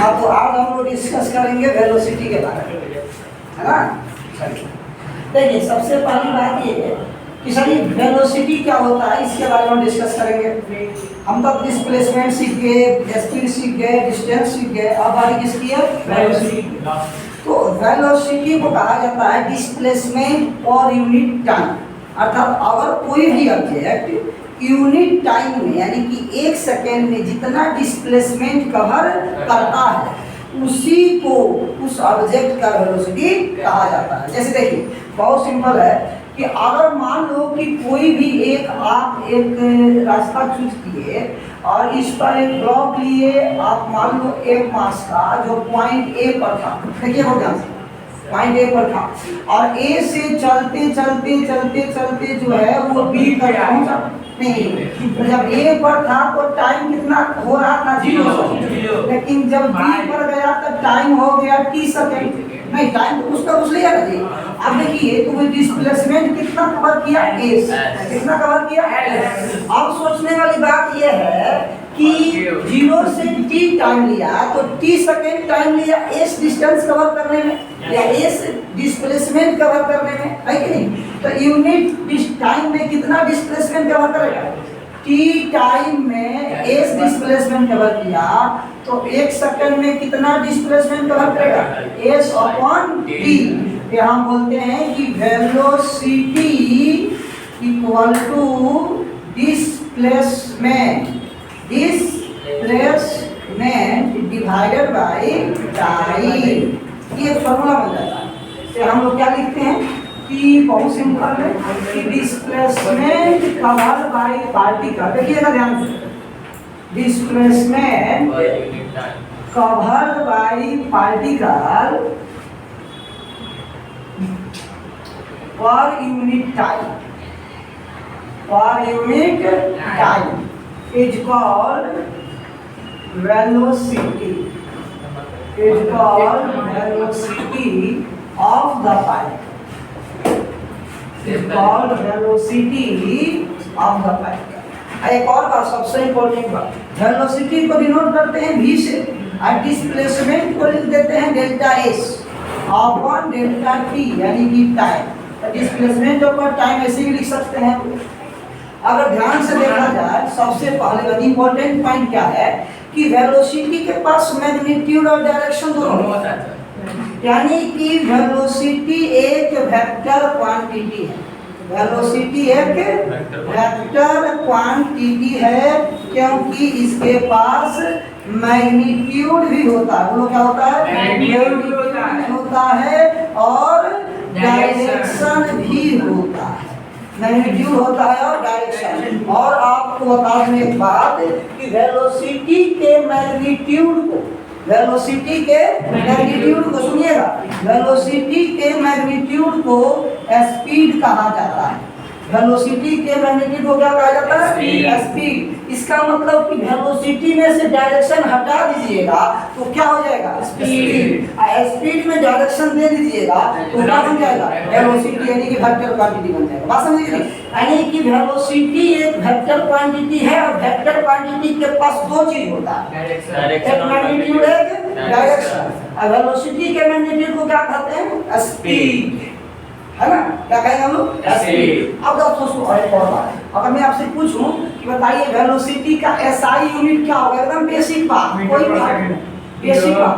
हाँ, तो आज हम लोग डिस्कस करेंगे वेलोसिटी के बारे में, है ना। चलिए देखिए, सबसे पहली बात ये है कि सभी वेलोसिटी क्या होता है, इसके बारे में डिस्कस करेंगे। हम तो डिस्प्लेसमेंट सीख गए, स्पीड सीख गए, डिस्टेंस सीख गए, अब बारी किसकी है? वेलोसिटी। तो वेलोसिटी को कहा जाता है डिस्प्लेसमेंट पर यूनिट टाइम, अर्थात अगर कोई भी ऑब्जेक्ट यूनिट टाइम में यानी कि 1 सेकेंड में जितना डिस्प्लेसमेंट कवर करता है उसी को उस ऑब्जेक्ट का वेलोसिटी कहा जाता है। जैसे देखिए, बहुत सिंपल है कि अगर मान लो कि कोई भी आप एक रास्ता चूज किए और इस पर एक ब्लॉक लिए, आप मान लो एक मास का जो पॉइंट ए पर था, देखिए बहुत ध्यान से, पॉइंट ए पर था और ए से चलते चलते चलते चलते जो है वो बी तक पहुंचा नहीं। तो जब ए पर था तो टाइम कितना हो रहा था? 0 लेकिन जब बी पर गया तो टाइम हो गया t सेकंड। नहीं, टाइम तो उसका कुछ लिया ना जी। अब देखिए, तो डिस्प्लेसमेंट कितना कवर किया? s। कितना कवर किया? अब सोचने वाली बात यह है कि 0 से t टाइम लिया तो t सेकंड टाइम लिया s डिस्टेंस कवर करने में या s डिस्प्लेसमेंट कवर करने में, है कि नहीं? तो यूनिट टाइम में कितना डिस्प्लेसमेंट कवर करेगा? t टाइम में s डिस्प्लेसमेंट कवर किया तो 1 सेकंड में कितना डिस्प्लेसमेंट कवर करेगा? s upon t। ये हम बोलते हैं कि velocity equal to displacement divided by time. ये फॉर्मूला बन जाता है। तो हम लोग क्या लिखते हैं कि बहुत सिंपल है कि डिस्प्लेसमेंट कवर बाय पार्टिकल। देखिएगा ध्यान से, डिस्प्लेसमेंट कवर बाय पार्टिकल पर unit time is called velocity of the particle, is called velocity of the particle। एक और बात, सबसे इम्पोर्टेंट बात, वेलोसिटी को डिनोट करते हैं v से और डिस्प्लेसमेंट को लिख देते हैं delta s upon delta t यानी कि टाइम। डिस्प्लेसमेंट और टाइम ऐसे भी लिख सकते हैं। अगर ध्यान से देखा जाए, सबसे पहले इंपॉर्टेंट पॉइंट क्या है कि वेलोसिटी के पास मैग्नीट्यूड और डायरेक्शन दोनों होता है, यानी कि वेलोसिटी एक वेक्टर क्वांटिटी है। वेलोसिटी एक वेक्टर क्वांटिटी है क्योंकि इसके पास मैग्नीट्यूड भी होता है। वो क्या होता है? मैग्नीट्यूड होता है और डायरेक्शन भी होता है। मैग्नीट्यूड होता है और डायरेक्शन। और आपको बता दूं एक बात कि वेलोसिटी के मैग्नीट्यूड को सुनिएगा, वेलोसिटी के मैग्नीट्यूड को स्पीड कहा जाता है। वेलोसिटी के मैग्नीट्यूड को क्या कहा जाता है? स्पीड। इसका मतलब कि वेलोसिटी में से डायरेक्शन हटा दीजिएगा तो क्या हो जाएगा? स्पीड। स्पीड में डायरेक्शन दे दीजिएगा तो क्या बन जाएगा? वेलोसिटी, यानी कि वेक्टर क्वांटिटी बन जाएगा। बात समझिए, यानी कि वेलोसिटी एक वेक्टर क्वांटिटी है और वेक्टर क्वांटिटी के पास दो चीज होता है, एक मैग्नीट्यूड एक डायरेक्शन। और वेलोसिटी के मैग्नीट्यूड को क्या कहते हैं? स्पीड, है ना। क्या कहेंगे हम लोग? स्पीड। अब दोस्तों और एक और बात, अगर मैं आपसे पूछूं कि बताइए वेलोसिटी का एसआई यूनिट क्या होगा? एकदम बेसिक बात, कोई बेसिक बात।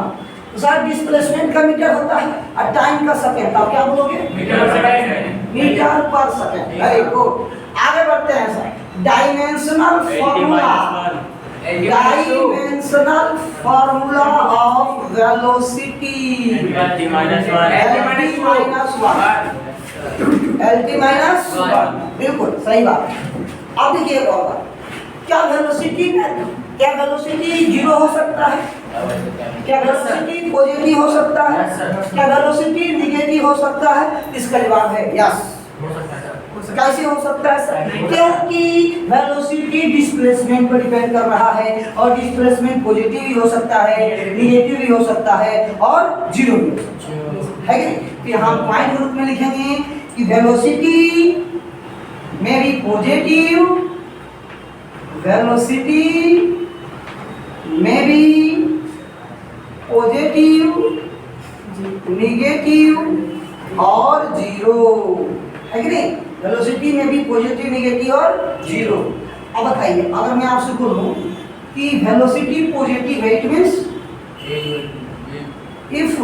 तो सर डिस्प्लेसमेंट का मीटर होता है और टाइम का सेकंड, आप क्या बोलोगे? Metre per second. Very good. आगे बढ़ते हैं sir, dimensional formula of velocity LT-1। बिल्कुल सही बात। अब देखिए एक और बात, क्या वेलोसिटी 0 हो सकता है? क्या वेलोसिटी पॉजिटिव हो सकता है? क्या वेलोसिटी निगेटिव हो सकता है? इसका जवाब है यस। कैसे हो सकता है सर? क्योंकि वेलोसिटी डिस्प्लेसमेंट पर डिपेंड कर रहा है और डिस्प्लेसमेंट पॉजिटिव भी हो सकता है, निगेटिव भी हो सकता है और जीरो भी हो सकता है कि नहीं? तो हम पॉइंट ग्रुप में लिखेंगे कि वेलोसिटी में भी पॉजिटिव, वेलोसिटी में भी पॉजिटिव, निगेटिव और जीरो, है कि नहीं? वेलोसिटी में भी पॉजिटिव, निगेटिव और जीरो। अब बताइए, अगर मैं आपसे बोलूं कि वेलोसिटी पॉजिटिव है, it means if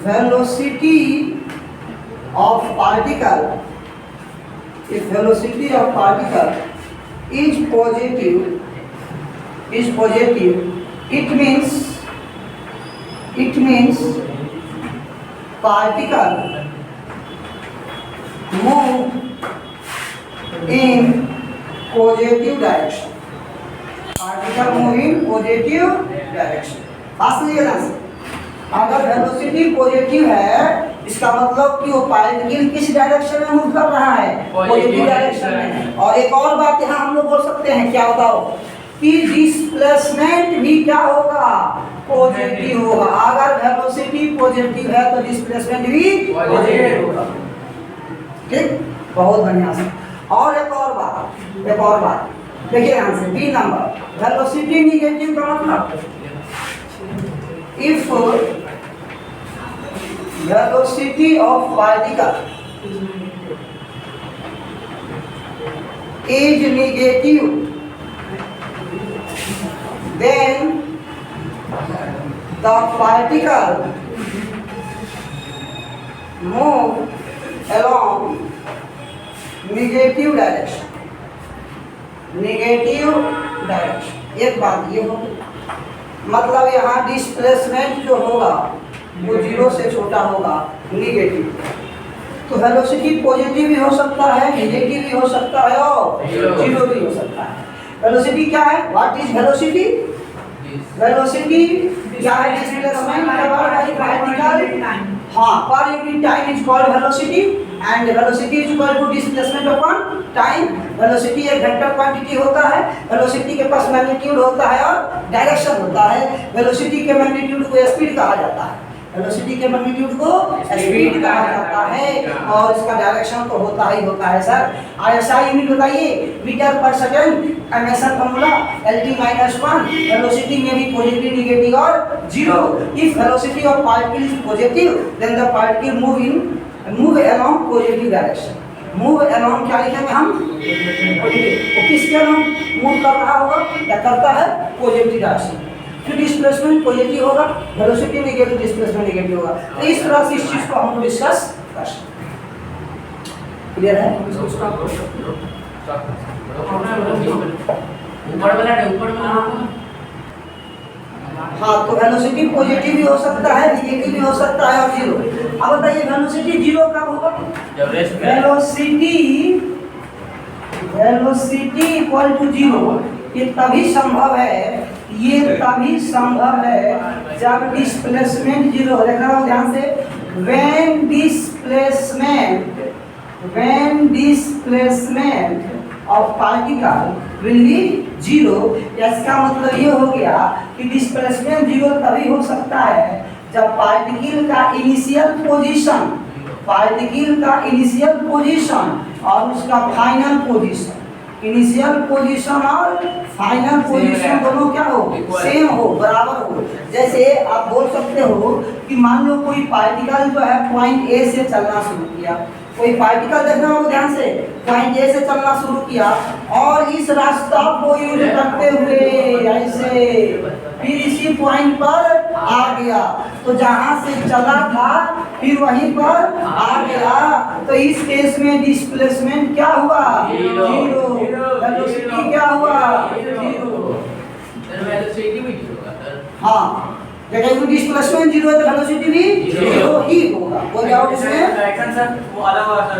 velocity of particle is positive, it means particle move in positive direction, बात समझिए ना। अगर वेलोसिटी पॉजिटिव है, इसका मतलब कि वो पार्टिकल किस डायरेक्शन में मूव कर रहा है? पॉजिटिव डायरेक्शन में। और एक और बात यहाँ हम लोग बोल सकते हैं, क्या बताओ, कि डिस्प्लेसमेंट भी क्या होगा? पॉजिटिव होगा। अगर वेलोसिटी पॉजिटिव है तो डिस्प्लेसमेंट भी पॉजिटिव होगा। ठीक, बहुत बढ़िया से। और एक और बात देखिए यहाँ से बी नंबर, वेलोसिटी निगेटिव का मतलब if velocity of particle is negative, then the particle move along negative direction। एक बात ये हो, मतलब यहाँ डिस्प्लेसमेंट जो होगा वो जीरो से छोटा होगा, निगेटिव। तो वेलोसिटी पॉजिटिव भी हो सकता है, नेगेटिव भी हो सकता है और जीरो भी हो सकता है। वेलोसिटी क्या है? What is velocity? वेलोसिटी क्या है? डिस्प्लेसमेंट बाय पार्टिकल, हाँ, per unit time is called velocity, and velocity is equal to displacement upon time. Velocity एक वेक्टर क्वांटिटी होता है, वेलोसिटी के पास मैग्नीट्यूड होता है और डायरेक्शन होता है। वेलोसिटी के मैग्नीट्यूड को स्पीड कहा जाता है, वेलोसिटी के मैग्नीट्यूड को स्पीड कहा जाता है, और इसका डायरेक्शन तो होता ही होता है सर। आईएसआई यूनिट बताइए, metre per second. MSN formula LT-1। Velocity में भी पॉजिटिव, निगेटिव और zero. If velocity of particle is positive, then the particle move along positive direction. Move along क्या लिखेंगे हम? पॉजिटिव। तो किसके अलोंग मूव कर रहा होगा या करता है? Positive direction. फिर डिस्प्लेसमेंट पॉजिटिव होगा, वेलोसिटी नेगेटिव, डिस्प्लेसमेंट नेगेटिव होगा। तो इस तरह से इस चीज को हम लोग डिस्कस कर सकते हैं। क्लियर है? हाँ, तो वेलोसिटी पॉजिटिव भी हो सकता है, नेगेटिव भी हो सकता है और जीरो। अब बताइए वेलोसिटी जीरो कब होगा? वेलोसिटी इक्वल टू जीरो ये तभी संभव है जब डिस्प्लेसमेंट जीरो। देखना हो ध्यान से, when displacement of particle will be zero। इसका मतलब ये हो गया कि डिस्प्लेसमेंट जीरो तभी हो सकता है जब पार्टिकल का इनिशियल पोजीशन और उसका फाइनल पोजीशन, इनिशियल पोजीशन और फाइनल पोजीशन दोनों क्या हो? सेम हो, बराबर हो। जैसे आप बोल सकते हो कि मान लो कोई पार्टिकल जो है पॉइंट ए से चलना शुरू किया, कोई पार्टिकल देखना होगा ध्यान से, पॉइंट ए से चलना शुरू किया और इस रास्ता को यूज करते हुए ऐसे फिर इसी पॉइंट पर आ गया, तो जहां से चला था फिर वहीं पर आ गया, तो इस केस में डिस्प्लेसमेंट क्या हुआ? जीरो। वेलोसिटी क्या हुआ? जीरो। हाँ, जब डिस्प्लेसमेंट जीरो है तो वेलोसिटी भी जीरो ही होगा। कोई डाउट इसमें?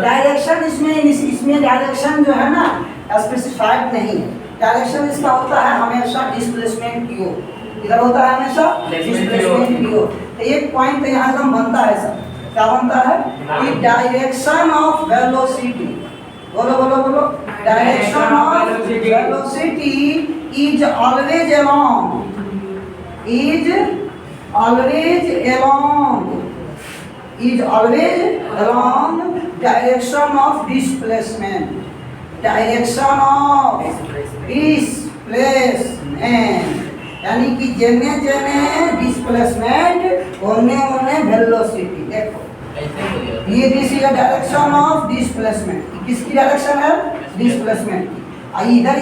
डायरेक्शन इसमें डायरेक्शन जो है ना स्पेसिफाइड नहीं है। डायरेक्शन इसका होता है हमेशा डिस्प्लेसमेंट की ओर, इधर होता है हमेशा डिस्प्लेसमेंट की ओर। तो एक पॉइंट तो यहाँ एकदम बनता है सर, क्या बनता है कि डायरेक्शन ऑफ वेलोसिटी, बोलो, direction of velocity is always along direction of displacement, यानी कि जेने जेने डिस्प्लेसमेंट ओने ओने वेलोसिटी। देखो ये this is the direction of displacement. किसकी डायरेक्शन है? डिस्प्लेसमेंट की। इधर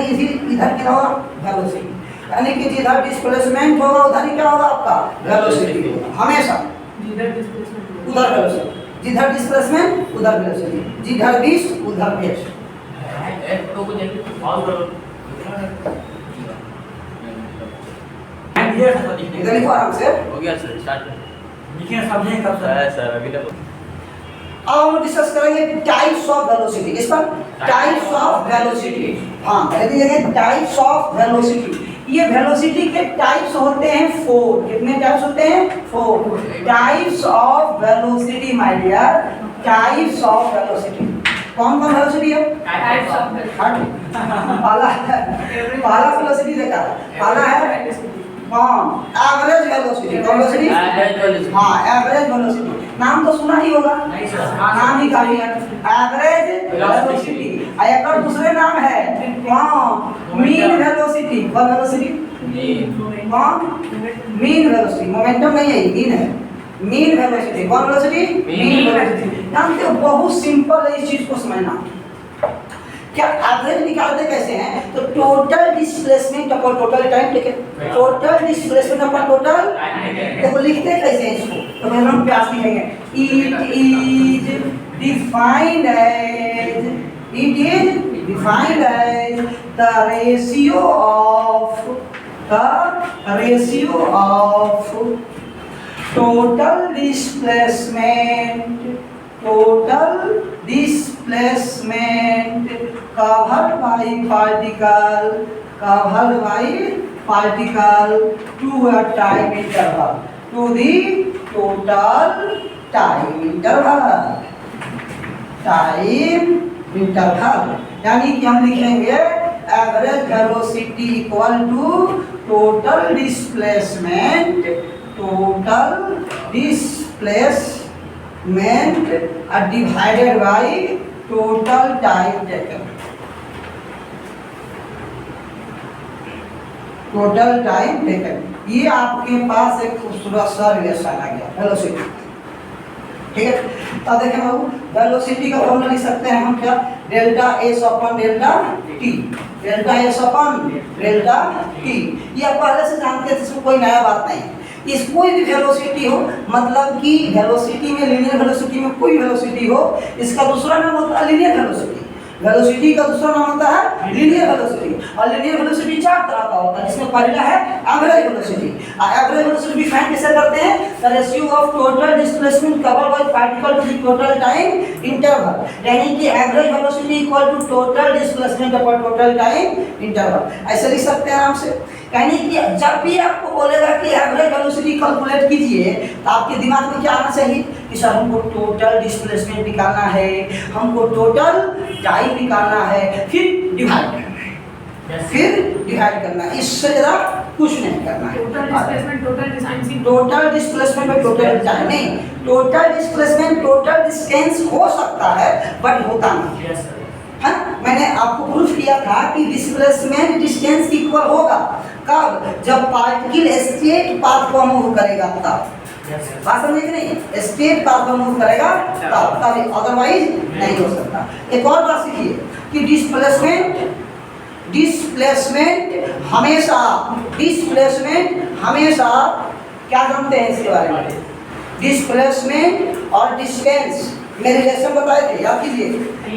इधर क्या होगा? वेलोसिटी। यानी कि जिधर डिस्प्लेसमेंट होगा उधर ही क्या होगा आपका? वेलोसिटी होगा हमेशा। जिधर डिस्प्लेसमेंट उधर वेलोसिटी, जिधर डिस्प्लेसमेंट उधर वेलोसिटी, जिधर दिस उधर वेस्ट। इधर लिखो आराम से। हो गया सर, स्टार्ट लिखिए, समझें कब सर? सर अभी तक अब हम डिस्कस करेंगे टाइप्स ऑफ वेलोसिटी। इस पर टाइप्स ऑफ वेलोसिटी। हाँ, कह दीजिएगा टाइप्स ऑफ वेलोसिटी। ये वेलोसिटी के टाइप्स होते हैं 4। कितने टाइप्स होते हैं? 4 types of velocity my dear. Types of velocity कौन कौन वेलोसिटी है? टाइप्स ऑफ पहला वेलोसिटी देखा, पहला है कौन? Average velocity. कौन वेलोसिटी? हाँ, एवरेज वेलोसिटी। नाम तो सुना ही होगा। नहीं सर, नाम ही काफी है। Average velocity. एक और दूसरे नाम है कौन? Mean velocity. कौन वेलोसिटी? कौन? Mean velocity. मोमेंटम नहीं है, मीन है। Mean velocity. कौन वेलोसिटी? Mean velocity. जानते हो बहुत सिंपल है इस चीज को समझना। क्या एवरेज निकालते कैसे हैं? तो total displacement upon total time. ठीक है, टोटल डिस्प्लेसमेंट अपॉन टोटल। देखो लिखते कैसे हैं इसको? तो पहले हम प्यास लिखेंगे। It is defined as the ratio of total displacement covered by particle to a time interval, to the total time interval। यानी कि हम लिखेंगे average velocity equal to total displacement divided by total time taken. Total time taken. ये आपके पास एक खूबसूरत सा relation आ गया वेलोसिटी। ठीक है, तो देखें बाबू, वेलोसिटी का फॉर्मूला लिख सकते हैं हम क्या? Delta S upon delta T. Delta S upon delta T. ये आप पहले से जानते हैं, इसमें कोई नया बात नहीं है। इस कोई भी वेलोसिटी हो, मतलब कि वेलोसिटी में, लीनियर वेलोसिटी में कोई वेलोसिटी हो, इसका दूसरा नाम होता है लीनियर वेलोसिटी। वेलोसिटी का दूसरा नाम होता है लीनियर वेलोसिटी। और लीनियर वेलोसिटी 4 तरह का होता है, जिसमें पहला है average velocity. Average velocity define कैसे करते हैं? The ratio of total displacement covered by particle to the total time interval. यानी कि average velocity equal to total displacement upon total time interval. ऐसे लिख सकते हैं आराम से। यानी कि जब भी आपको बोलेगा कि एवरेज वेलोसिटी कैलकुलेट कीजिए, तो आपके दिमाग में क्या आना चाहिए कि सर हमको टोटल डिस्प्लेसमेंट निकालना है, हमको टोटल टाइम निकालना है, फिर डिवाइड करना है। इससे ज़्यादा कुछ नहीं करना है। टोटल डिस्प्लेसमेंट और टोटल टाइम नहीं, टोटल डिस्प्लेसमेंट टोटल डिस्टेंस हो सकता है बट होता नहीं है। हाँ, मैंने आपको प्रूफ किया था कि डिस्प्लेसमेंट डिस्टेंस इक्वल होगा कब? जब पार्टिकल स्ट्रेट पाथ पर मूव करेगा तब। बात समझे कि नहीं? स्ट्रेट पाथ पर मूव करेगा तब, अदरवाइज नहीं हो सकता। एक और बात सीखिए कि डिस्प्लेसमेंट हमेशा क्या जानते हैं इसके बारे में? डिस्प्लेसमेंट और डिस्टेंस में रिलेशन बताए थे, याद कीजिए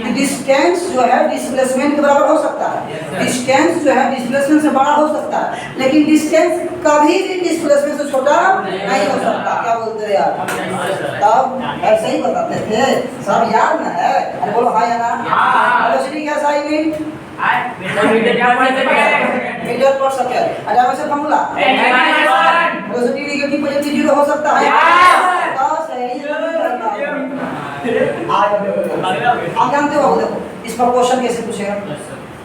कि डिस्टेंस जो है डिस्प्लेसमेंट के बराबर हो सकता है, डिस्टेंस जो है डिस्प्लेसमेंट से बड़ा हो सकता है, लेकिन डिस्टेंस कभी भी डिस्प्लेसमेंट से छोटा नहीं हो सकता। क्या बोलते हैं यार? तब ऐसे ही बताते थे, सब याद ना है? अरे बोलो हाँ या ना? वेलोसिटी क्या साइन मीटर पर सेकंड। अच्छा वैसे formula velocity negative positive zero हो सकता है। आप जानते हो, देखो इस पर क्वेश्चन कैसे पूछेगा?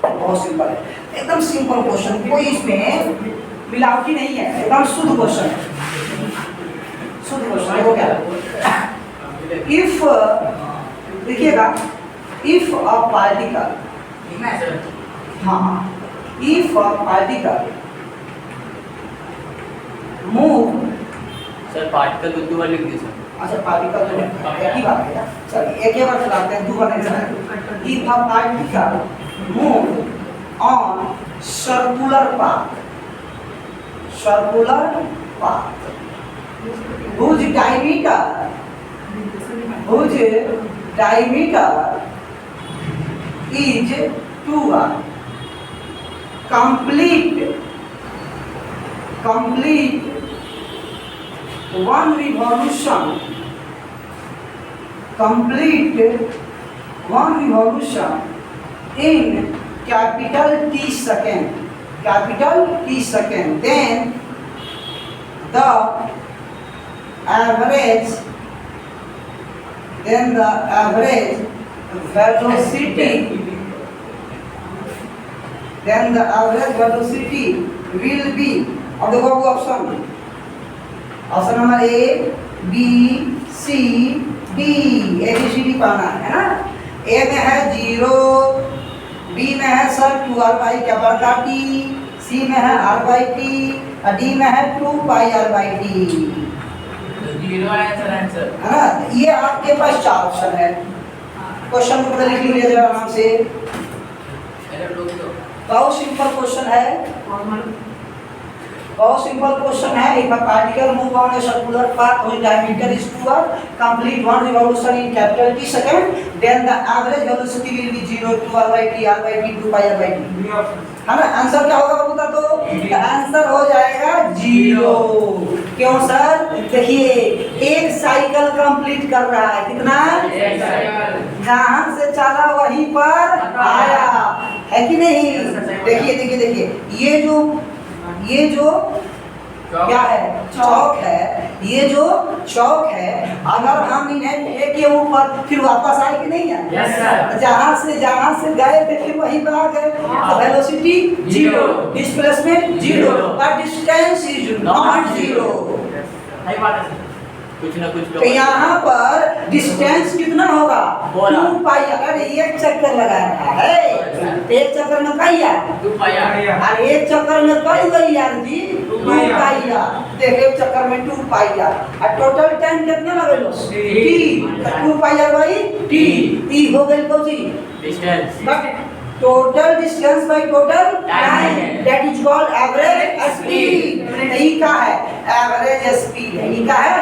बहुत सिंपल है, एकदम सिंपल क्वेश्चन, कोई इसमें मिलावटी नहीं है, एकदम शुद्ध क्वेश्चन है। शुद्ध क्वेश्चन देखो क्या, इफ देखिएगा, इफ अ पार्टिकल, हाँ, if a particle sir particle को 2 बार लिख दिए सर। अच्छा पार्टिकल तो एक ही बात है यार। चलिए एक ही बार चलाते हैं, 2 बार नहीं चलाएंगे। If a particle move on circular path whose diameter is 2r, complete one revolution in capital T second, then the average velocity will be, अब देखो option number A B C D, ABCD पाना है ना। ए में है 0, B में है sir 2r/, क्या बढ़ता टी, सी में है r/t और डी में है 2πr/t, 0 आंसर है ना। ये आपके पास 4 ऑप्शन है। क्वेश्चन को लिख लीजिए जरा आराम से, बहुत सिंपल क्वेश्चन है, If a particle move on a circular path whose diameter is 2r, complete one revolution in capital T second, then the average velocity will be 0, 2r/t, r/t, 2πr/t, है ना। आंसर क्या होगा बता दो, answer हो जाएगा 0। क्यों सर, देखिए एक साइकिल कंप्लीट कर रहा है, कितना, जहां से चला वहीं पर आया, है कि नहीं। देखिए ये जो क्या है, चौक है, ये जो चौक है, अगर हम इन्हें फेंके ऊपर फिर वापस आए कि नहीं आए, जहां से गए थे फिर वहीं पर आ गए, तो वेलोसिटी 0, डिस्प्लेसमेंट 0, पर डिस्टेंस इज नॉट 0। कुछ ना कुछ तो यहाँ पर डिस्टेंस कितना होगा, 2π। अगर एक चक्कर लगा रहा है, एक चक्कर में कई यार, 2πr, और एक चक्कर में कई गई यार जी, 2πr। देख एक चक्कर में 2πr, और टोटल टाइम कितना लगे लो, t, 2πr/t, t हो गई कौन सी, distance, total distance by total time, that is called average speed. यही का है एवरेज स्पीड, यही का है।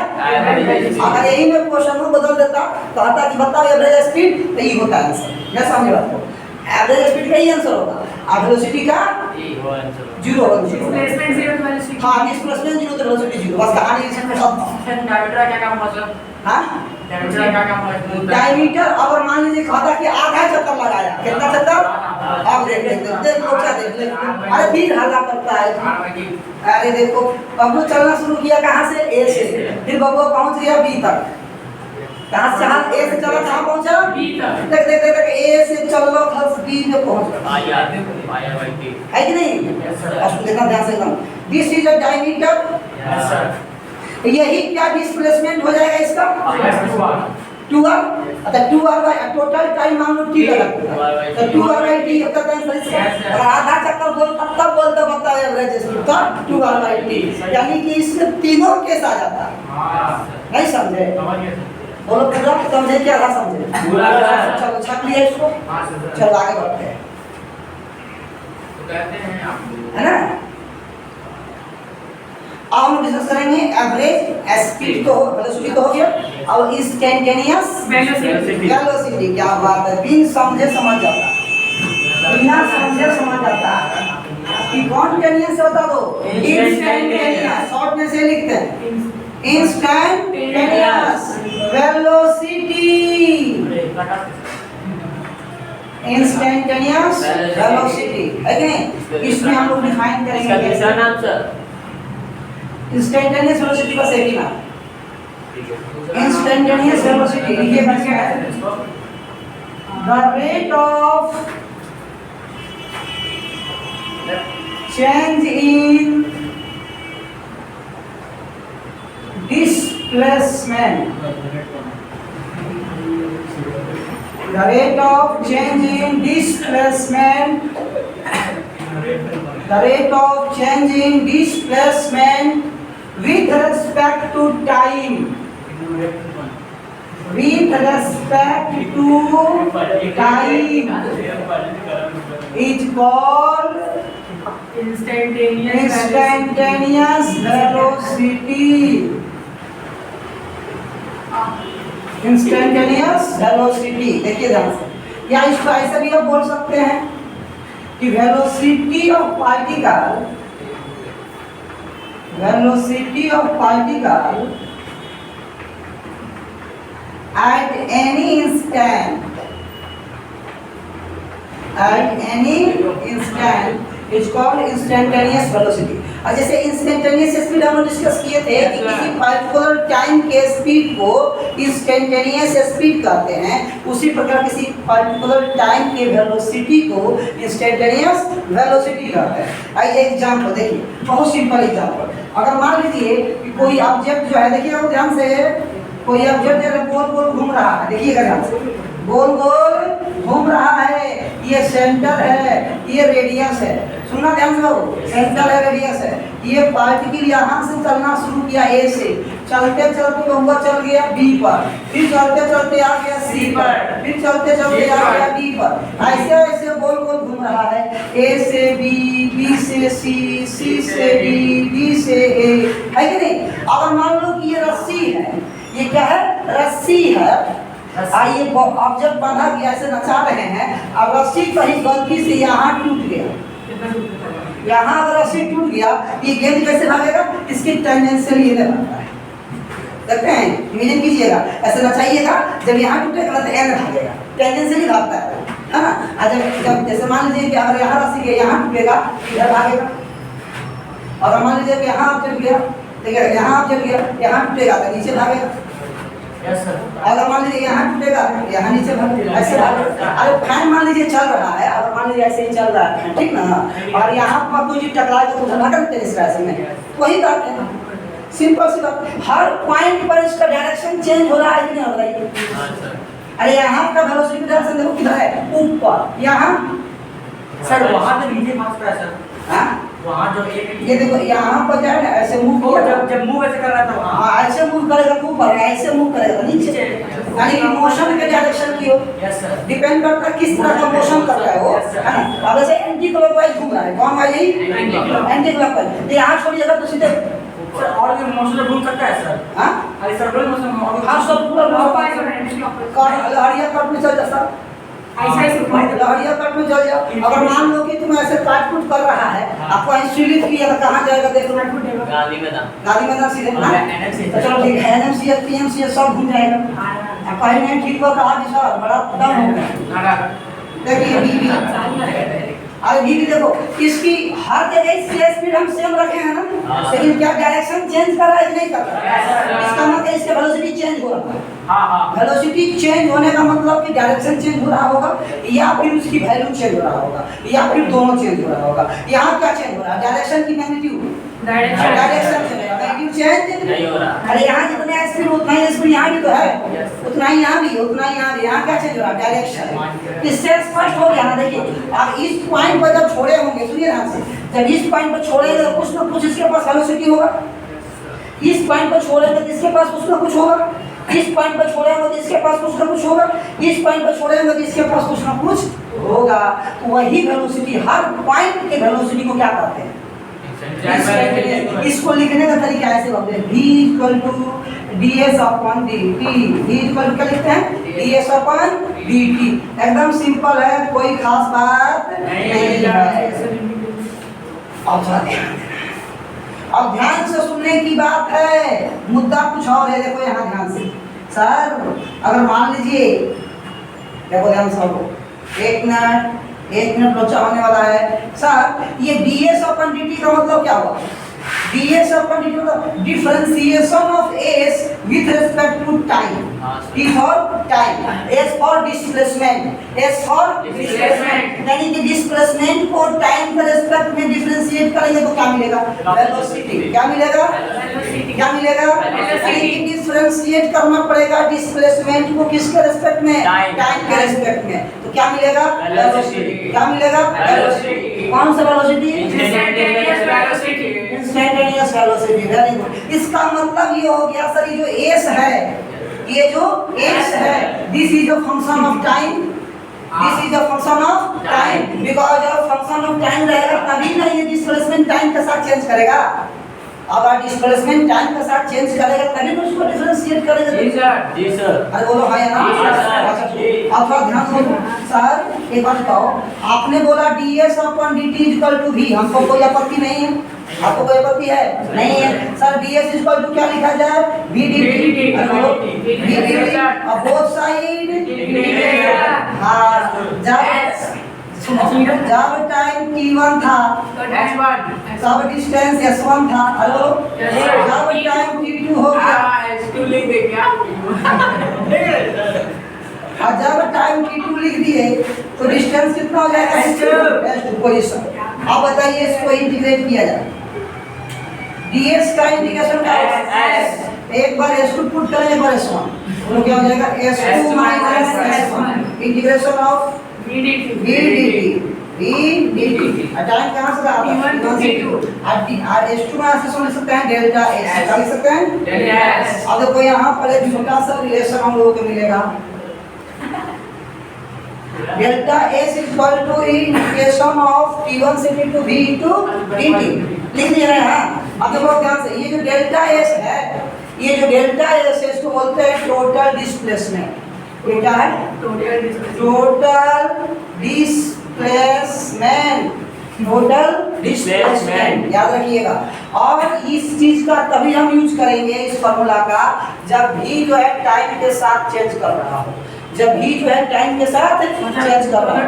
अगर यही में क्वेश्चन को बदल देता तो आता कि बताओ एवरेज स्पीड, तो यही होता है आंसर। मैं समझ बात को, एवरेज स्पीड का ही आंसर होगा, और वेलोसिटी का 0 होगा। डिस्प्लेसमेंट 0 तो वेलोसिटी, हां डिस्प्लेसमेंट 0 तो वेलोसिटी 0, बस कहानी इसमें सब। डायमीटर का क्या काम हुआ सर, हां डायमीटर का क्या काम हुआ, डायमीटर। अगर मान लीजिए खाता कि आधा चक्कर लगाया, कितना चक्कर, अब देख ले, अरे फिर हल्ला करता है। अरे देखो बब्बू चलना शुरू किया कहाँ से, ए से, फिर बब्बू पहुंच गया बी तक, कहाँ से, ए से चला कहाँ पहुंचा, बी तक। देख ए से चल लो बस बी में पहुंच गया, है कि नहीं। अब देखना ध्यान से एकदम, दिस इज अ डायमीटर, यही क्या डिस्प्लेसमेंट हो जाएगा इसका, 2r। अच्छा 2r/, टोटल टाइम मान लो t लगा, तो 2r/t होता है आंसर इसका। और आधा चक्कर बोलता तब बोलता बताओ एवरेज स्पीड का 2r/t, यानी कि इससे तीनों केस आ जाता है। नहीं समझे, बोलो पूरा समझे क्या आधा समझे, चलो छक लिया इसको, चलो आगे बढ़ते हैं, है ना। अब हम डिस्कस करेंगे एवरेज स्पीड तो वेलोसिटी तो हो गया, अब इंस्टेंटेनियस वेलोसिटी। क्या बात है, बिन समझे समझ जाता, बिना समझे समझ जाता कि कॉन्टिन्यूअस बता दो, इंस्टेंटेनियस, शॉर्ट में से लिखते हैं इंस्टेंटेनियस वेलोसिटी, इंस्टेंटेनियस वेलोसिटी, है कि नहीं। इसमें हम लोग डिफाइन करेंगे इंस्टेंटेनियस वेलोसिटी का सही नाम, इंस्टेंटेनियस वेलोसिटी लिखिए बच्चे, the rate of change in displacement, the rate of change in displacement, the rate of change in displacement with respect to time, with respect to time is called instantaneous velocity. Instantaneous velocity, देखिए ध्यान से, या इसको ऐसा भी आप बोल सकते हैं कि velocity of particle, velocity of particle at any instant, at any instant is called instantaneous velocity. और जैसे इंस्टेंटेनियस स्पीड हम लोग डिस्कस किए थे कि किसी पर्टिकुलर टाइम के स्पीड को इंस्टेंटेनियस स्पीड कहते हैं, उसी प्रकार किसी पर्टिकुलर टाइम के वेलोसिटी को इंस्टेंटेनियस वेलोसिटी कहते हैं। आइए एग्जांपल देखिए, बहुत सिंपल एग्जांपल। अगर मान लीजिए कि कोई ऑब्जेक्ट जो है, देखिए ध्यान से, कोई ऑब्जेक्ट गोल गोल घूम रहा है, देखिएगा ध्यान से, गोल गोल घूम रहा है, ये सेंटर है, ये रेडियस है, सुनना ध्यान से, सेंटर है, रेडियस है। ये पार्टिकल यहाँ से चलना शुरू किया ए से, चलते चलते वो चल गया बी पर, फिर चलते चलते आ गया सी पर, फिर चलते चलते आ गया डी पर, ऐसे ऐसे गोल गोल घूम रहा है, ए से बी, बी से सी, सी से डी, डी से ए, है कि नहीं। अगर मान लो कि ये रस्सी है, ये क्या है, रस्सी है, ये ऑब्जेक्ट बांधा गया, ऐसे नचा रहे हैं, अब रस्सी कहीं गलती से यहाँ टूट गया, यहाँ अगर रस्सी टूट गया, ये गेंद कैसे भागेगा, इसकी टेंजेंशियल ये भागता है, देखते हैं, इमेजिन कीजिएगा, ऐसे नचाइएगा, जब यहाँ टूटेगा तो एंड भागेगा, टेंजेंशियली भागता है ना। जब जैसे मान लीजिए कि अगर यहाँ रस्सी के यहाँ टूटेगा, इधर भागेगा, और मान लीजिए कि यहाँ ऑब्जेक्ट गया, देखिए यहाँ ऑब्जेक्ट गया, यहाँ टूटेगा तो नीचे भागेगा। Yes sir. अगर मान लीजिए यहाँ टूटेगा, यहाँ नीचे भागेगा, ऐसे भागेगा। अरे फैन मान लीजिए चल रहा है, अगर मान लीजिए ऐसे ही चल रहा है, ठीक ना, और यहाँ पर कोई चीज टकरा के उधर भाग सकते हैं इस रास्ते में, वही बात है, सिंपल सी बात। हर पॉइंट पर इसका डायरेक्शन चेंज हो रहा है कि नहीं हो रहा है। अरे यहाँ का वेलोसिटी डायरेक्शन देखो किधर है, ऊपर, यहाँ सर वहाँ तो नीचे पास करा सर, हाँ वहाँ जो ये देखो, यहाँ पर जाए ना, ऐसे मूव किया, जब मूव ऐसे कर रहा था वहाँ, हाँ ऐसे मूव करेगा तो ऊपर, ऐसे मूव करेगा नीचे, यानी कि मोशन के डायरेक्शन की हो, यस सर, डिपेंड करता है किस तरह का मोशन कर रहा है वो, है ना। अब जैसे एंटी क्लॉकवाइज घूम रहा है, कौन भाई, एंटी क्लॉकवाइज, तो यहाँ छोड़िएगा तो सीधे सर और भी मोशन घूम सकता है सर। हाँ अरे सर बड़े मोशन हाँ सब पूरा लहरिया कट में चल जाता, लहरिया कट में चल जाओ। अगर मान लो कि तुम ऐसे काट कूट कर रहा है, आपको इंस्ट्रूमेंट किया तो कहाँ जाएगा, देखो गाली में दाम, गाड़ी में ना सीधे, हाँ तो चलो ठीक है, एनएमसीएच पीएमसीएच सब घूम जाएगा। अपॉइंटमेंट ठीक हुआ कहा कि सर बड़ा दम हो गया, देखिए बीबी, अरे बीबी देखो, इसकी हर जगह इसकी स्पीड हम सेम रखे हैं ना, लेकिन क्या डायरेक्शन चेंज कर रहा है कि नहीं कर रहा है, इसका मतलब इसके वेलोसिटी चेंज हो रहा है। वेलोसिटी चेंज होने का मतलब कि डायरेक्शन चेंज हो रहा होगा, या फिर उसकी वैल्यू चेंज हो रहा होगा, या फिर दोनों चेंज हो रहा होगा। यहाँ क्या चेंज हो रहा है, डायरेक्शन की magnitude, direction change, magnitude change नहीं हो रहा। अरे यहाँ जितना स्पीड उतना ही स्पीड यहाँ भी तो है, उतना ही यहाँ भी, उतना ही यहाँ भी, यहाँ क्या चेंज हो रहा है, डायरेक्शन। इससे स्पष्ट हो गया ना, देखिए अब इस पॉइंट पर जब छोड़े होंगे, सुनिए ध्यान से, जब इस पॉइंट पर छोड़ेंगे तो कुछ ना कुछ इसके पास वेलोसिटी होगा, इस पॉइंट पर छोड़ेंगे तो इसके पास कुछ ना कुछ होगा, इस पॉइंट पर छोड़ेंगे तो इसके पास कुछ ना कुछ होगा, इस पॉइंट पर छोड़ेंगे तो इसके पास कुछ ना कुछ होगा। तो वही वेलोसिटी, हर पॉइंट के वेलोसिटी को क्या कहते हैं, इसको लिखने का तरीका ऐसे होता है, v equal to ds upon dt, v equal to क्या लिखते हैं, ds अपॉन dt, एकदम सिंपल है, कोई खास बात नहीं है। अब ध्यान से सुनने की बात है, मुद्दा कुछ और है, देखो यहाँ ध्यान से। सर अगर मान लीजिए, देखो ध्यान से, एक मिनट लोचा होने वाला है। सर ये ds अपॉन dt का मतलब क्या हुआ, ds अपॉन dt मतलब differentiation of s with respect to time, t for time, s for displacement, s for displacement, यानी कि डिस्प्लेसमेंट को टाइम के रिस्पेक्ट में डिफरेंशिएट करेंगे तो क्या मिलेगा, वेलोसिटी। क्या मिलेगा, क्या मिलेगा, यानी कि डिफरेंशिएट करना पड़ेगा डिस्प्लेसमेंट को किसके रिस्पेक्ट में, टाइम के रिस्पेक्ट में। तो तो क्या मिलेगा? वेलोसिटी। क्या मिलेगा? वेलोसिटी। कौन सा velocity? Instantaneous velocity. Instantaneous velocity. Very good. इसका मतलब ये हो गया सर, ये जो एस है, ये जो एस है, this is a function of time. This is a function of time, because जब फंक्शन ऑफ टाइम रहेगा तभी ना ये डिस्प्लेसमेंट टाइम के साथ चेंज करेगा। अगर डिस्प्लेसमेंट टाइम के साथ चेंज करेगा तभी तो उसको डिफरेंशिएट करेगा। जी सर। अरे बोलो हाँ या ना? जी सर। अब थोड़ा ध्यान दो सर, एक बात बताओ, आपने बोला ds upon dt equal to v, हमको कोई आपत्ति नहीं है? आपको कोई आपत्ति है? नहीं है सर। ds इक्वल टू क्या लिखा जाए? v dt। अरे बोलो v dt, अब बोथ साइड हाँ। जब टाइम t1 था तब डिस्टेंस s1 था। अरे बोलो जब टाइम t2 हो गया और जब टाइम t2 लिख दिए तो डिस्टेंस कितना हो जाएगा? s2 position. अब बताइए इसको इंटीग्रेट किया जाए, ds का इंटीग्रेशन क्या है? एक बार s2 पुट करें, एक बार s1, तो क्या हो जाएगा? s2 minus s1 integration of v dt। Time कहाँ से आता है? और s2 में ऐसे समझ सकते हैं डेल्टा s, क्या लिख सकते हैं? अब देखो यहाँ पर एक छोटा सा रिलेशन हम लोगों को मिलेगा, delta s equal to integration of t1 से t2 v into dt लिख दिया है। हाँ अब देखो ध्यान से, ये जो डेल्टा s है, ये जो डेल्टा s है इसको बोलते हैं टोटल डिस्प्लेसमेंट। ये क्या है? Total displacement. टोटल डिस्प्लेसमेंट याद रखिएगा। और इस चीज का तभी हम यूज करेंगे, इस फॉर्मूला का, जब भी जो है टाइम के साथ चेंज कर रहा हो। जब भी जो है टाइम के साथ चेंज कर रहा हो,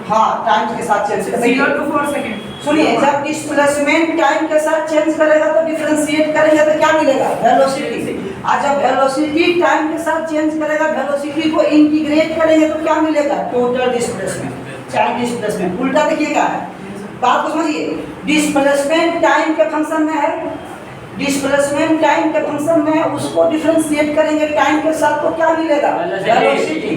हाँ टाइम के साथ चेंज कर। 0 to 4 सेकंड। सुनिए, जब डिस्प्लेसमेंट टाइम के साथ चेंज करेगा तो डिफरेंशिएट करेंगे तो क्या मिलेगा? वेलोसिटी। और जब वेलोसिटी टाइम के साथ चेंज करेगा, वेलोसिटी को इंटीग्रेट करेंगे तो क्या मिलेगा? टोटल डिस्प्लेसमेंट, चाहे डिस्प्लेसमेंट। उल्टा देखिए क्या है, बात को समझिए। डिस्प्लेसमेंट टाइम के फंक्शन में है, डिस्प्लेसमेंट टाइम के फंक्शन में है, उसको डिफरेंशिएट करेंगे टाइम के साथ तो क्या मिलेगा? वेलोसिटी,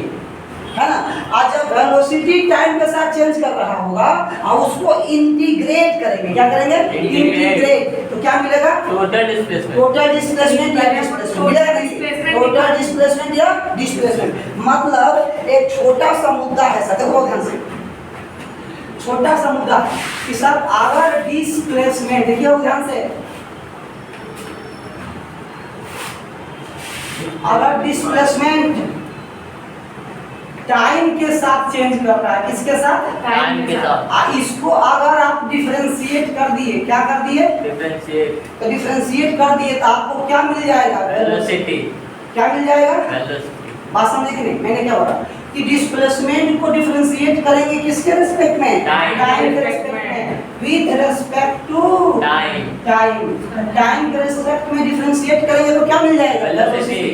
है ना। आज जब वेलोसिटी टाइम के साथ चेंज कर रहा होगा और उसको इंटीग्रेट करेंगे, क्या करेंगे? इंटीग्रेट, तो क्या मिलेगा? Total displacement. टोटल डिस्प्लेसमेंट या डिस्प्लेसमेंट मिलेगा नहीं? टोटल डिस्प्लेसमेंट या डिस्प्लेसमेंट मतलब एक छोटा सा मुद्दा है सर, देखो ध्यान से, छोटा सा मुद्दा कि सर अगर डिस्प्लेसमेंट, देखिए ध्यान से, अगर डिस्प्लेसमेंट टाइम के साथ चेंज कर रहा है, किसके साथ? टाइम के साथ। इसको अगर आप डिफरेंशिएट कर दिए, क्या कर दिए? डिफरेंशिएट। तो डिफरेंशिएट कर दिए तो आपको क्या मिल जाएगा? वेलोसिटी। क्या मिल जाएगा? वेलोसिटी। बात समझे कि नहीं? मैंने क्या बोला कि डिस्प्लेसमेंट को डिफरेंशिएट करेंगे किसके रिस्पेक्ट में? टाइम के रिस्पेक्ट में, with respect to time. Time के रिस्पेक्ट में डिफरेंशिएट करेंगे तो क्या मिल जाएगा? वेलोसिटी।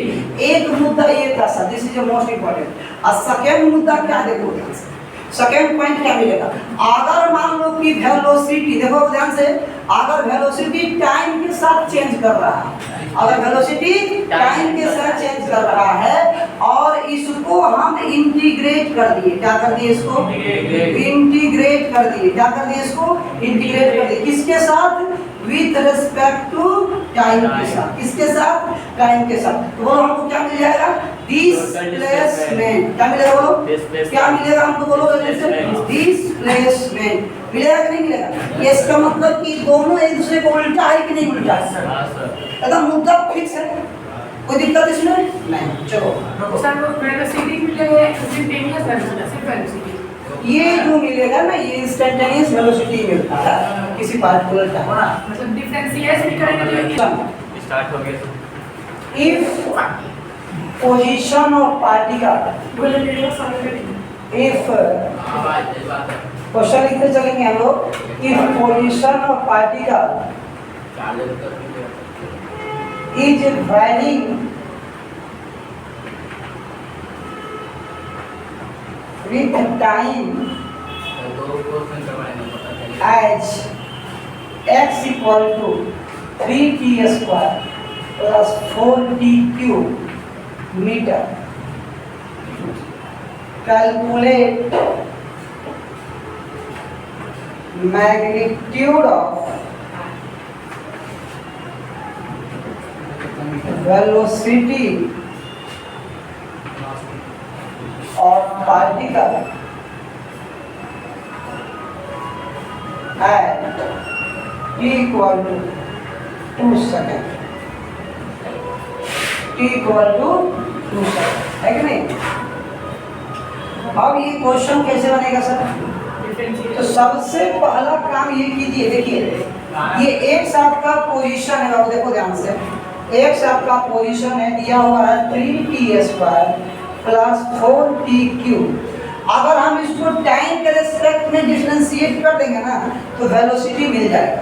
एक मुद्दा ये था sir, this is the most important. और सेकंड मुद्दा क्या देखो ध्यान से, सेकंड पॉइंट क्या मिलेगा? अगर मान लो कि वेलोसिटी, देखो ध्यान से, अगर वेलोसिटी टाइम के साथ चेंज कर रहा है, अगर वेलोसिटी टाइम के साथ चेंज कर रहा है और इसको हम इंटीग्रेट कर दिए, क्या कर दिए? इसको इंटीग्रेट कर दिए, क्या कर दिए? इसको इंटीग्रेट कर दिए, किसके साथ? विद रिस्पेक्ट टू टाइम के साथ। किसके साथ? टाइम के साथ। तो बोलो हमको क्या मिल जाएगा? डिस्प्लेसमेंट। क्या मिलेगा बोलो? क्या मिलेगा हमको बोलो? डिस्प्लेसमेंट मिलेगा कि नहीं मिलेगा? ये इसका मतलब कि दोनों एक दूसरे को उल्टा है कि नहीं उल्टा है? हाँ सर। एकदम मुद्दा फिक्स है, कोई दिक्कत इसमें नहीं। चलो सर वो वेलोसिटी मिलेगा इंस्टेंटेनियस वेलोसिटी। ये जो मिलेगा ना, ये इंस्टेंटेनियस वेलोसिटी मिलता है किसी पार्टिकुलर टाइम। मतलब डिफरेंशिएट भी करेंगे तो स्टार्ट हो गया। If position of particle, if question लिखते चलेंगे हम लोग, if position of particle is varying with time as x equal to 3t square plus 4t cube meter, calculate magnitude of velocity of particle at t equal to 2 second, t equal to 2 second, है कि नहीं? अब ये question कैसे बनेगा sir? तो सबसे पहला काम ये कीजिए, देखिए ये एक्स आपका पोजीशन है बाबू, देखो ध्यान से, एक्स आपका पोजीशन है, दिया हुआ है 3t² प्लस 4t³ अगर हम इसको टाइम के रेस्पेक्ट में डिफरेंशिएट कर देंगे ना तो वेलोसिटी मिल जाएगा।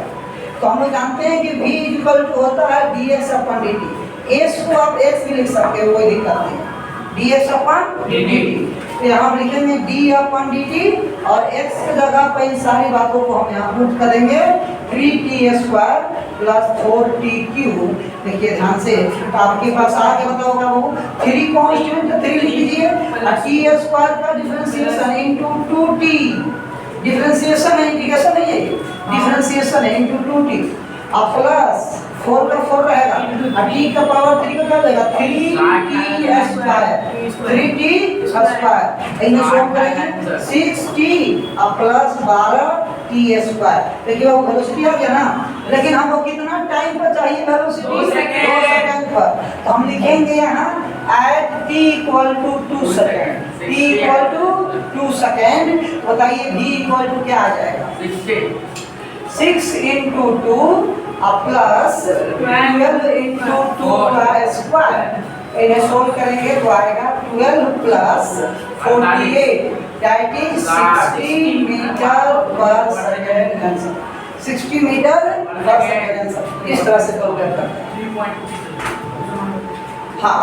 तो हम लोग जानते हैं कि v इक्वल टू होता है dx/dt, s को आप x भी लिख सकते हो, कोई दिक्कत नहीं, dx/dt। तो यहाँ हम लिखेंगे d/dt और x की जगह पर इन सारी बातों को हम यहाँ पुट करेंगे 3t² प्लस 4t³। देखिए ध्यान से, आपके पास आगे बताओगा वो 3 कांस्टेंट, 3 लिख लीजिए, t² का डिफरेंशिएशन इनटू 2t, डिफरेंशिएशन है, इंटीग्रेशन नहीं है, डिफरेंशिएशन है इनटू 2t, अब प्लस 4 का 4 रहेगा और t का पावर 3 का क्या देगा 3t², इन्हें सॉल्व करेंगे 6t और प्लस 12t²। देखिए वो वेलोसिटी आ गया ना, लेकिन हमको कितना टाइम पर चाहिए वेलोसिटी? 2 सेकंड पर। तो हम लिखेंगे यहाँ at t equal to 2 second, t equal to 2 second, बताइए v equal to क्या आ जाएगा? 6 into 2 प्लस 12 into 2 का स्क्वायर, इन्हें सोल्व करेंगे तो आएगा 12 plus 48 that is 60 metre per second answer, 60 metre per second answer. इस तरह से सोल्व करते हैं। हाँ